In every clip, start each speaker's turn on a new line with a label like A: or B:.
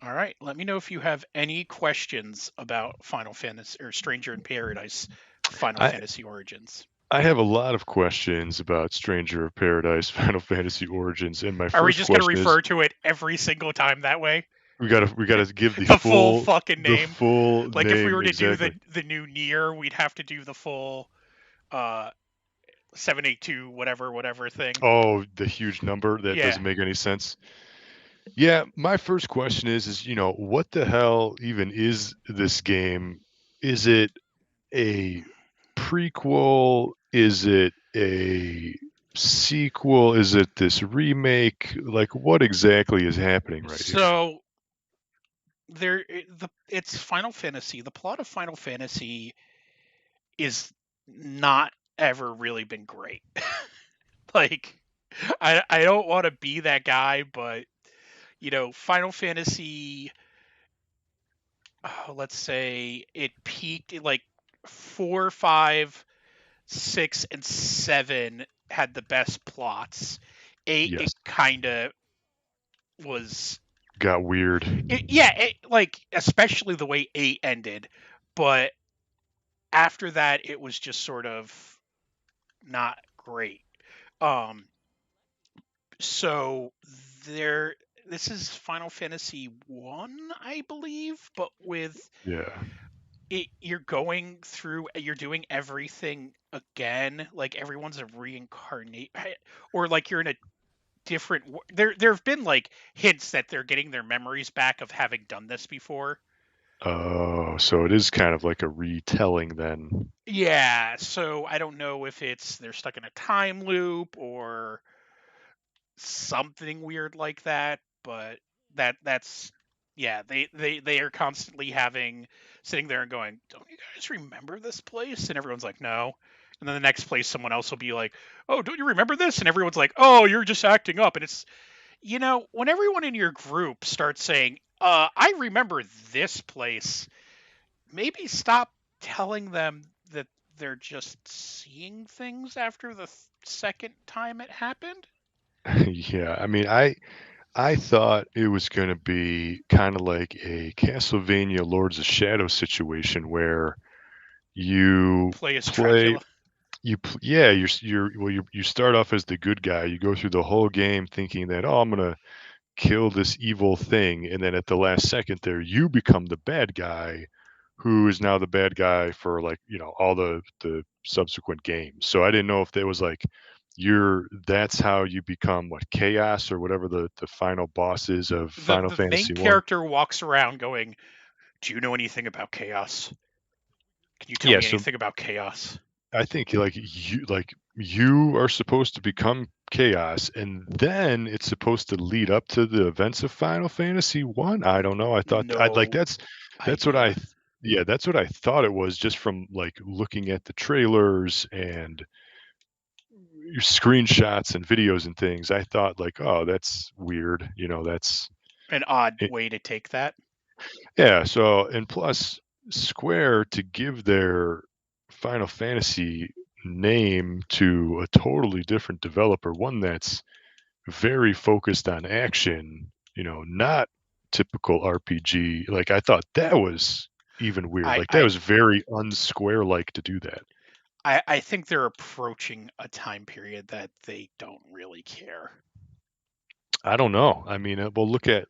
A: All right. Let me know if you have any questions about Final Fantasy or Stranger in Paradise Final
B: I
A: Fantasy Origins.
B: I have a lot of questions about Stranger of Paradise Final Fantasy Origins, and my
A: Are we
B: first
A: just going to
B: question is
A: refer to it every single time that way?
B: we gotta give the
A: The full
B: full
A: fucking
B: the
A: name?
B: full
A: Like if we
B: name
A: were to do
B: exactly.
A: the new Nier, we'd have to do the full uh 782 whatever thing.
B: Oh, the huge number that
A: Yeah.
B: doesn't make any sense. Yeah, my first question is what the hell even is this game? Is it a prequel? Is it a sequel? Is it this remake? Like, what exactly is happening right here?
A: So it's Final Fantasy. The plot of Final Fantasy is not ever really been great. Like I don't want to be that guy, but Final Fantasy, let's say it peaked at like 4, 5, 6, and 7 had the best plots. 8, it
B: Yes,
A: kind of was.
B: got weird.
A: Like especially the way 8 ended, but after that it was just sort of not great. Um, so there, this is Final Fantasy 1, I believe, but with
B: Yeah.
A: it, you're doing everything again, like everyone's a reincarnate, or like you're in a different there have been like hints that they're getting their memories back of having done this before.
B: Oh, so it is kind of like a retelling then.
A: Yeah, so I don't know if it's they're stuck in a time loop or something weird like that, but that's yeah, they are constantly having sitting there and going, "Don't you guys remember this place?" And everyone's like, "No." And then the next place someone else will be like, "Oh, don't you remember this?" And everyone's like, "Oh, you're just acting up." And it's when everyone in your group starts saying, I remember this place," maybe stop telling them that they're just seeing things after the second time it happened.
B: Yeah, I mean, I thought it was going to be kind of like a Castlevania Lords of Shadow situation where you
A: Play as
B: play
A: Dracula.
B: yeah, you start off as the good guy. You go through the whole game thinking that, oh, I'm gonna kill this evil thing, and then at the last second there you become the bad guy who is now the bad guy for, like, all the subsequent games. So I didn't know if there was like that's how you become what, chaos or whatever the final boss is of Final
A: The main
B: Fantasy 1.
A: character walks around going, "Do you know anything about chaos? Can you tell
B: Yeah,
A: me
B: so
A: anything about chaos?"
B: I think you are supposed to become chaos, and then it's supposed to lead up to the events of Final Fantasy 1. I don't know. I thought I'd like
A: No
B: that's what
A: idea.
B: yeah, that's what I thought it was just from like looking at the trailers and your screenshots and videos and things. I thought like, oh, that's weird. That's
A: An odd
B: it,
A: way to take that.
B: yeah. So, and plus, Square, to give their Final Fantasy name to a totally different developer, one that's very focused on action, not typical RPG. Like, I thought that was even weird.
A: I
B: Like, that
A: I
B: was very unsquare like to do that.
A: I think they're approaching a time period that they don't really care.
B: I don't know. I mean, well, look at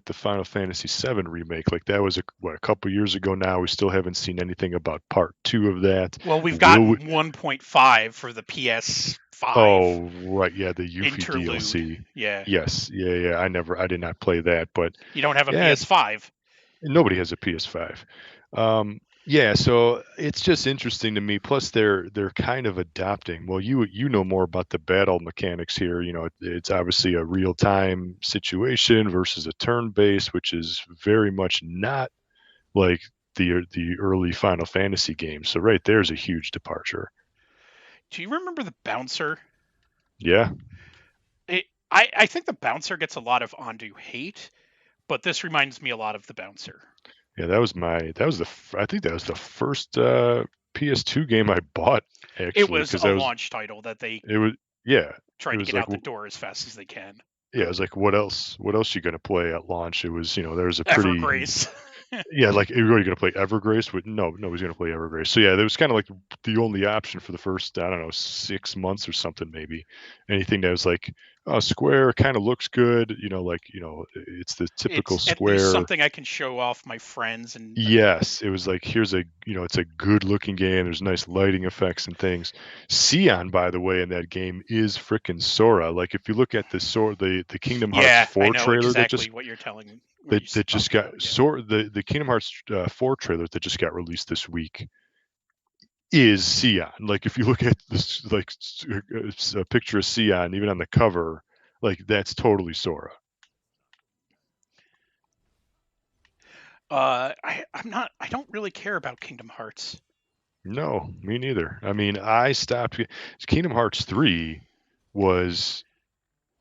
B: the Final Fantasy VII remake. Like, that was a couple years ago now. We still haven't seen anything about part two of that.
A: Well, we've
B: Will we?
A: gotten 1.5 for the PS5
B: Oh, right, yeah, the Yuffie
A: interlude.
B: DLC.
A: Yeah.
B: Yes, yeah, yeah. I did not play that, but
A: You don't have a
B: yeah,
A: PS5.
B: nobody has a PS5. Yeah, so it's just interesting to me. Plus, they're kind of adapting. Well, you know more about the battle mechanics here. It's obviously a real time situation versus a turn based, which is very much not like the early Final Fantasy games. So right there's a huge departure.
A: Do you remember the bouncer?
B: Yeah,
A: I think the bouncer gets a lot of undue hate, but this reminds me a lot of the bouncer.
B: yeah. I think that was the first PS2 game I bought
A: It
B: actually
A: was
B: because
A: a
B: I was
A: launch title that they
B: it was yeah
A: tried
B: it
A: to
B: was
A: get
B: like
A: out the door as fast as they can.
B: yeah, it was like, what else? What else you gonna play at launch? It was, there was a pretty
A: Evergrace.
B: yeah, like, are you gonna play Evergrace? With no, nobody's gonna play Evergrace. So yeah, that was kind of like the only option for the first, I don't know, 6 months or something, maybe. Anything that was like, oh, Square kind of looks good, like, it's the typical
A: It's at least
B: Square.
A: something I can show off my friends and
B: Yes, it was like, here's it's a good looking game. There's nice lighting effects and things. Sion, by the way, in that game is frickin' Sora. Like, if you look at the Kingdom Hearts
A: yeah, I
B: 4
A: know
B: trailer
A: exactly what you're telling what you're
B: that just
A: talking
B: got
A: about. Yeah.
B: the Kingdom Hearts 4 trailer that just got released this week is Sion. Like, if you look at this, like, a picture of Sion, even on the cover, like, that's totally Sora.
A: I don't really care about Kingdom Hearts.
B: No, me neither. I mean, I stopped. Kingdom Hearts 3 was,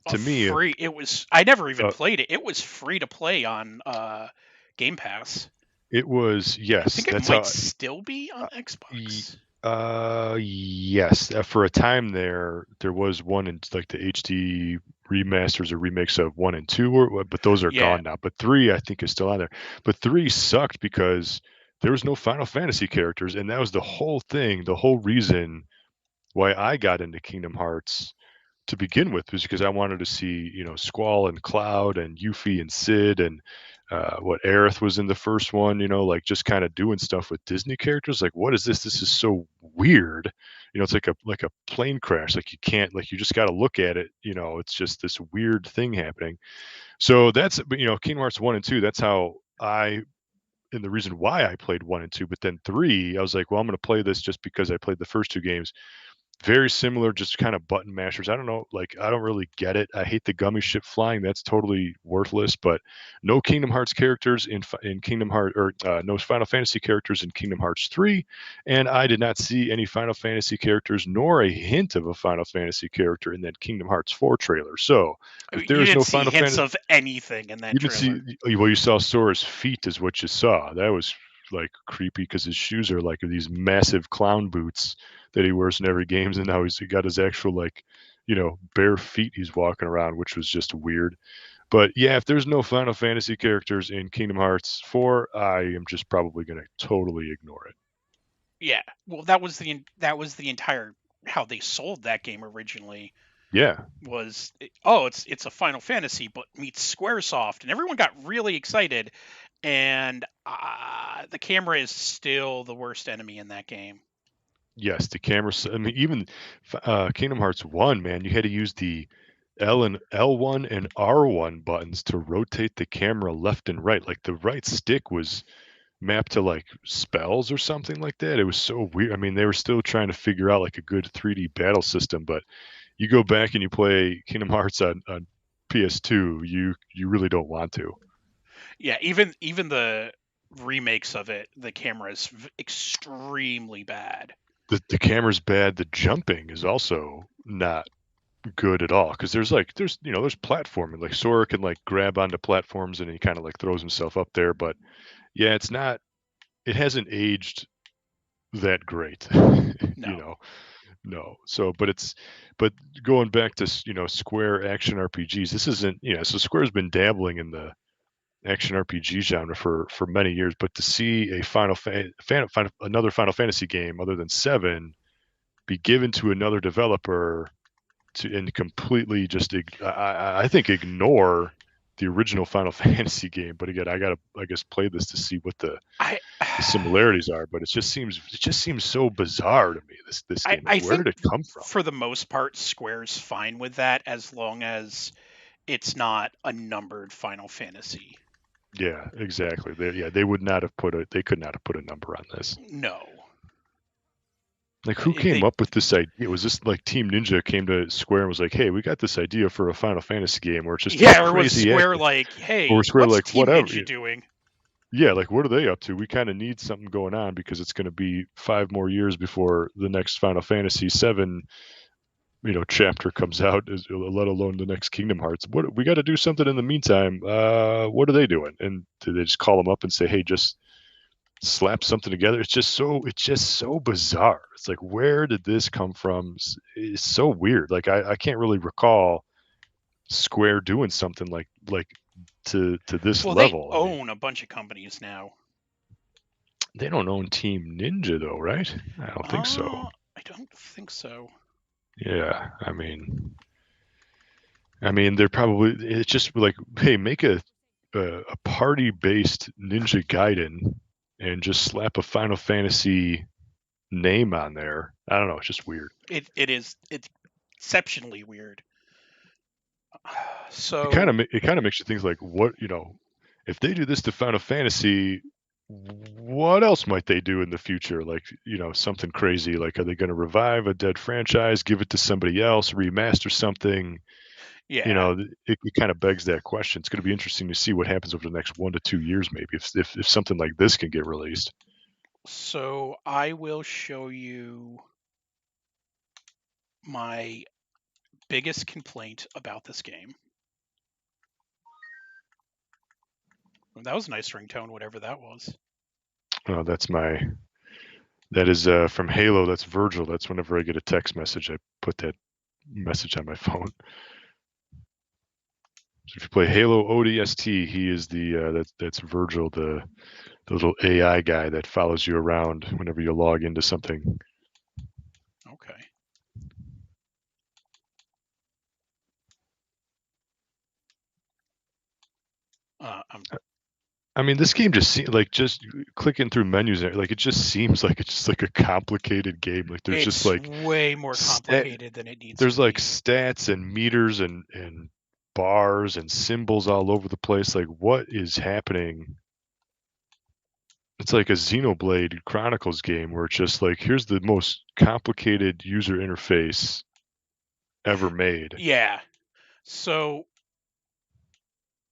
B: to me,
A: Free. It was. I never even
B: uh,
A: played it. It was free to play on Game Pass.
B: it was,
A: I
B: yes,
A: think it
B: that's
A: might
B: how.
A: still be on
B: Y-
A: Xbox.
B: yes. For a time there was one in like the HD remasters or remakes of 1 and 2, but those are
A: Yeah.
B: gone now. But 3, I think, is still on there. But 3 sucked because there was no Final Fantasy characters, and that was the whole thing. The whole reason why I got into Kingdom Hearts to begin with was because I wanted to see, Squall and Cloud and Yuffie and Sid and what Aerith was in the first one, like, just kind of doing stuff with Disney characters. Like, what is this? This is so weird. It's like a plane crash. Like, you can't, like, you just got to look at it. It's just this weird thing happening. So that's, but Kingdom Hearts 1 and 2. That's how and the reason why I played 1 and 2. But then 3, I was like, well, I'm going to play this just because I played the first two games. Very similar, just kind of button mashers. I don't know, like, I don't really get it. I hate the gummy ship flying. That's totally worthless. But no Kingdom Hearts characters in Kingdom Heart, or no Final Fantasy characters in Kingdom Hearts 3, and I did not see any Final Fantasy characters nor a hint of a Final Fantasy character in that Kingdom Hearts 4 trailer. So
A: I
B: if
A: mean,
B: there
A: you
B: is
A: didn't
B: no
A: see
B: Final
A: hints
B: Fantasy,
A: of anything in that
B: you didn't
A: trailer.
B: see, well, you saw Sora's feet is what you saw. That was like creepy because his shoes are like these massive clown boots that he wears in every games, and now he's got his actual, like, bare feet he's walking around, which was just weird. But yeah, if there's no Final Fantasy characters in Kingdom Hearts 4, I am just probably going to totally ignore it.
A: Yeah. Well, that was the entire how they sold that game originally
B: Yeah.
A: was oh it's a Final Fantasy but meets SquareSoft and everyone got really excited and the camera is still the worst enemy in that game.
B: Yes, the camera. I mean, even Kingdom Hearts 1, man, you had to use the L1 and R1 buttons to rotate the camera left and right. Like, the right stick was mapped to, like, spells or something like that. It was so weird. I mean, they were still trying to figure out, like, a good 3D battle system, but you go back and you play Kingdom Hearts on PS2, you really don't want to.
A: Yeah, even the remakes of it, the camera is extremely bad.
B: The camera's bad. The jumping is also not good at all because there's platforming. Like, Sora can, like, grab onto platforms and he kind of, like, throws himself up there. But yeah, it hasn't aged that great. you
A: No.
B: know no. So, but going back to Square action RPGs, this isn't, so Square's been dabbling in the action RPG genre for many years, but to see a another Final Fantasy game other than 7 be given to another developer to, and completely just I think ignore the original Final Fantasy game. But again, I gotta, I guess, play this to see what
A: I
B: the similarities are. But it just seems so bizarre to me. This game, like,
A: I
B: where
A: think
B: did it come from?
A: for the most part Square's fine with that as long as it's not a numbered Final Fantasy.
B: Yeah, exactly. They would not have they could not have put a number on this.
A: No.
B: Like, who came
A: They
B: up with this idea? Was this like Team Ninja came to Square and was like, "Hey, we got this idea for a Final Fantasy game where it's just these
A: yeah, or was
B: crazy
A: Square
B: action,"
A: like,
B: or
A: "Hey,
B: Square
A: what's
B: like,
A: Team
B: whatever?
A: Ninja doing?"
B: Yeah, like, what are they up to? We kind of need something going on because it's going to be 5 more years before the next Final Fantasy 7, chapter comes out, let alone the next Kingdom Hearts. What, we got to do something in the meantime. What are they doing? And do they just call them up and say, "Hey, just slap something together"? It's just so bizarre. It's like, where did this come from? It's so weird. Like, I can't really recall Square doing something like to this
A: Well, they
B: level. I mean,
A: own a bunch of companies now.
B: they don't own Team Ninja though, right? I don't think so.
A: I don't think so.
B: Yeah, I mean, they're probably it's just like, hey, make a party-based Ninja Gaiden and just slap a Final Fantasy name on there. I don't know, it's just weird.
A: It's exceptionally weird.
B: It kind
A: So
B: of it kind of makes you think like, what, if they do this to Final Fantasy, what else might they do in the future? Like, something crazy. Like, are they going to revive a dead franchise, give it to somebody else, remaster something?
A: yeah.
B: It kind of begs that question. It's going to be interesting to see what happens over the next 1 to 2 years, maybe if something like this can get released.
A: So I will show you my biggest complaint about this game. That was a nice ringtone, whatever that was.
B: Oh, that is from Halo. That's Virgil. That's whenever I get a text message, I put that message on my phone. So if you play Halo ODST, he is that's Virgil, the little AI guy that follows you around whenever you log into something.
A: Okay. I'm
B: I mean, this game just seems like just clicking through menus, like it just seems like it's just like a complicated game. Like there's just
A: It's
B: like
A: way more
B: stat,
A: complicated than it needs to
B: there's like
A: be.
B: stats and meters and bars and symbols all over the place. Like, what is happening? It's like a Xenoblade Chronicles game where it's just like, here's the most complicated user interface ever made.
A: Yeah. So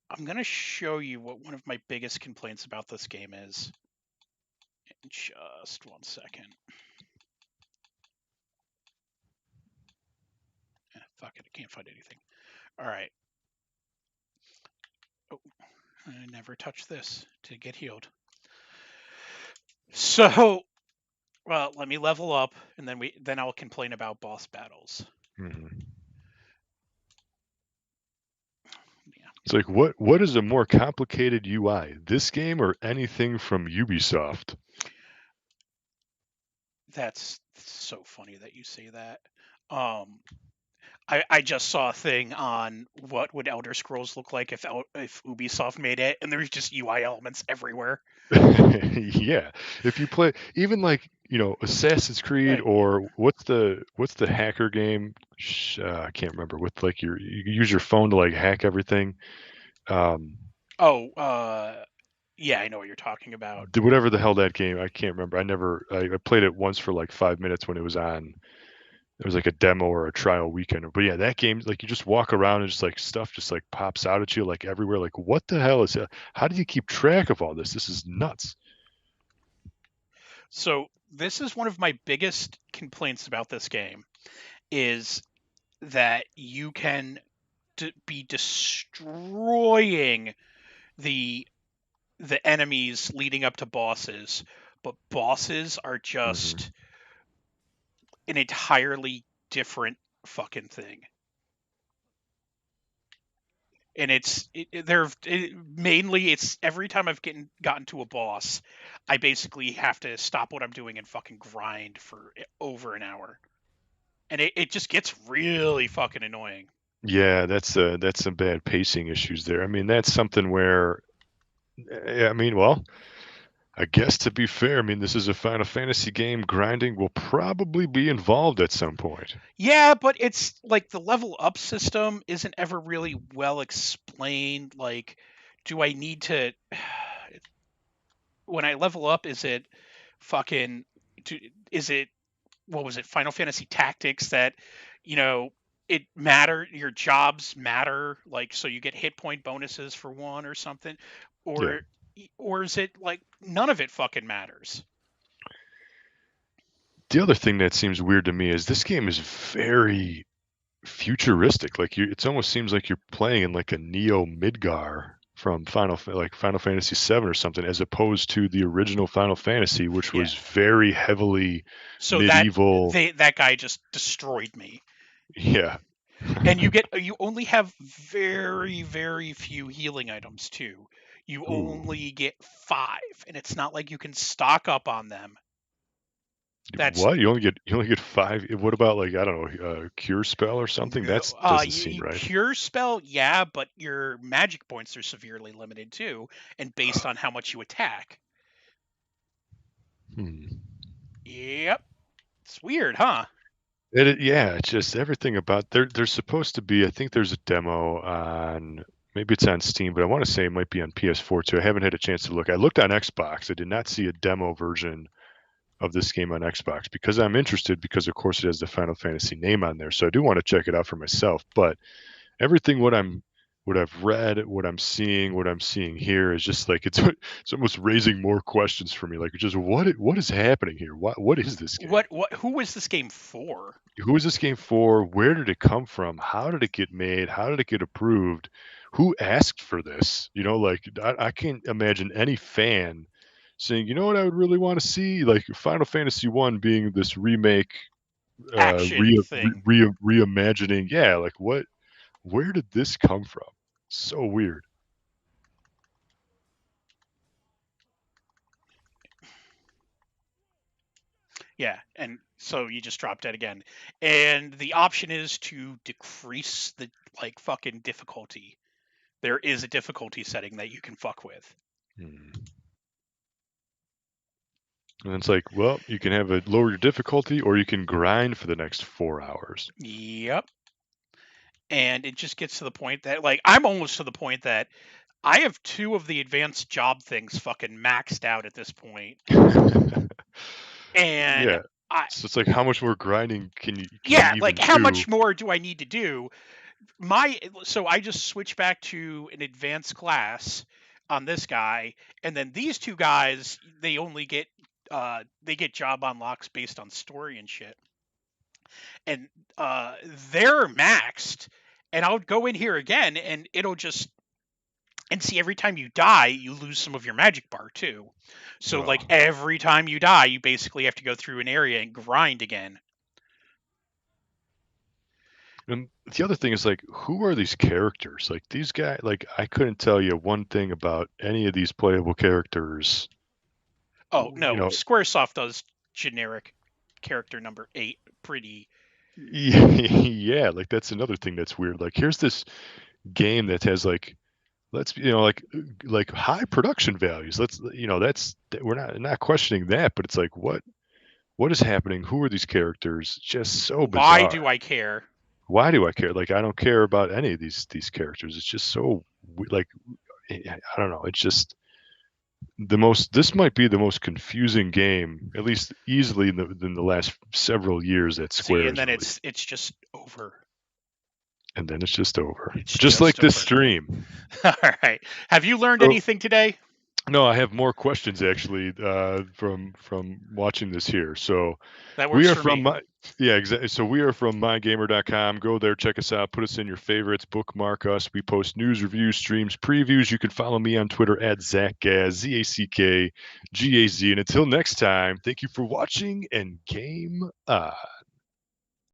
A: I'm going to show you what one of my biggest complaints about this game is. In just 1 second. Fuck it, I can't find anything. All right. Oh, I never touched this to get healed. So, well, let me level up, and then I'll complain about boss battles.
B: Mhm.
A: Yeah,
B: It's like, what is a more complicated UI, this game or anything from Ubisoft?
A: that's so funny that you say that. Um, I just saw a thing on what would Elder Scrolls look like if Ubisoft made it, and there's just UI elements everywhere.
B: Yeah, if you play even like, Assassin's Creed,
A: Like,
B: or what's the hacker game? I can't remember. With like you use your phone to like hack everything. Um,
A: oh, yeah, I know what you're talking about.
B: whatever the hell that game, I can't remember. I played it once for like 5 minutes when it was on. It was like a demo or a trial weekend. But yeah, that game, like you just walk around and just like stuff just like pops out at you like everywhere. Like, what the hell is that? How do you keep track of all this? This is nuts.
A: So this is one of my biggest complaints about this game is that you can be destroying the the enemies leading up to bosses, but bosses are
B: Hmm.
A: just an entirely different fucking thing. And mainly it's every time I've gotten to a boss, I basically have to stop what I'm doing and fucking grind for over an hour, and it just gets really fucking annoying.
B: Yeah, that's some bad pacing issues there. I mean, that's something where, I mean, well, I guess to be fair, I mean, this is a Final Fantasy game. Grinding will probably be involved at some point.
A: Yeah, but it's like the level up system isn't ever really well explained. Like, do I need to when I level up? Is it fucking? Is it what was it? Final Fantasy Tactics that you know it matter. Your jobs matter. Like, so you get hit point bonuses for one or something,
B: Yeah.
A: or or is it like none of it fucking matters?
B: The other thing that seems weird to me is this game is very futuristic. Like, it almost seems like you're playing in like a Neo Midgar from like Final Fantasy 7 or something, as opposed to the original Final Fantasy, which
A: Yeah.
B: was very heavily
A: So
B: medieval.
A: that guy just destroyed me.
B: Yeah.
A: And you only have very few healing items too. You
B: Ooh,
A: only get 5, and it's not like you can stock up on them. That's
B: what? You only get 5? What about, like, I don't know, cure spell or something?
A: no.
B: That's doesn't seem
A: You
B: right.
A: cure spell, yeah, but your magic points are severely limited too, and based on how much you attack.
B: Hmm.
A: Yep, it's weird, huh?
B: Yeah, it's just everything about there's supposed to be, I think there's a demo on, maybe it's on Steam, but I wanna say it might be on PS4 too. I haven't had a chance to look. I looked on Xbox. I did not see a demo version of this game on Xbox because I'm interested because, of course, it has the Final Fantasy name on there, so I do wanna check it out for myself, but everything what I've read, what I'm seeing here is just like it's almost raising more questions for me. Like, just what is happening here? What is this game?
A: What who was this game for?
B: Who is this game for? Where did it come from? How did it get made? How did it get approved? Who asked for this? Like, I can't imagine any fan saying, you know what I would really want to see? Like Final Fantasy One being this remake,
A: Action thing.
B: reimagining. Yeah, like what? Where did this come from? So weird.
A: Yeah, and so you just drop dead again. And the option is to decrease the like fucking difficulty. There is a difficulty setting that you can fuck with.
B: Hmm. And it's like, well, you can have it lower your difficulty, or you can grind for the next 4 hours.
A: Yep. And it just gets to the point that like I'm almost to the point that I have 2 of the advanced job things fucking maxed out at this point. And
B: Yeah.
A: I
B: So it's like, how much more grinding can you
A: yeah, like
B: even
A: how
B: do?
A: much more do I need to do? My so I just switched back to an advanced class on this guy, and then these 2 guys they get job unlocks based on story and shit. And uh they're maxed, and I'll go in here again and it'll just and see every time you die you lose some of your magic bar too. So like
B: Oh.
A: every time you die you basically have to go through an area and grind again.
B: And the other thing is, like, who are these characters? Like, these guys, like, I couldn't tell you one thing about any of these playable characters.
A: Oh
B: w- You
A: no,
B: know,
A: Squaresoft does generic character number 8 pretty.
B: yeah, like that's another thing that's weird. Like, here's this game that has like, like high production values. We're not questioning that, but it's like, what is happening? Who are these characters? Just so
A: Why
B: bizarre.
A: do I care?
B: Why do I care? Like, I don't care about any of these characters. It's just so like, I don't know. It's just this might be the most confusing game, at least easily in the last several years that
A: See,
B: Square
A: and
B: has
A: then
B: released.
A: it's just over.
B: And then it's just over.
A: It's
B: Just like
A: just
B: this
A: over.
B: stream.
A: All right. Have you learned
B: So
A: anything today?
B: no, I have more questions actually, from watching this here. So
A: That
B: we
A: works
B: are
A: for
B: from
A: me.
B: my yeah, exactly. So we are from mygamer.com. Go there, check us out, put us in your favorites, bookmark us. We post news, reviews, streams, previews. You can follow me on Twitter at ZackGaz, ZackGaz. And until next time, thank you for watching and game on.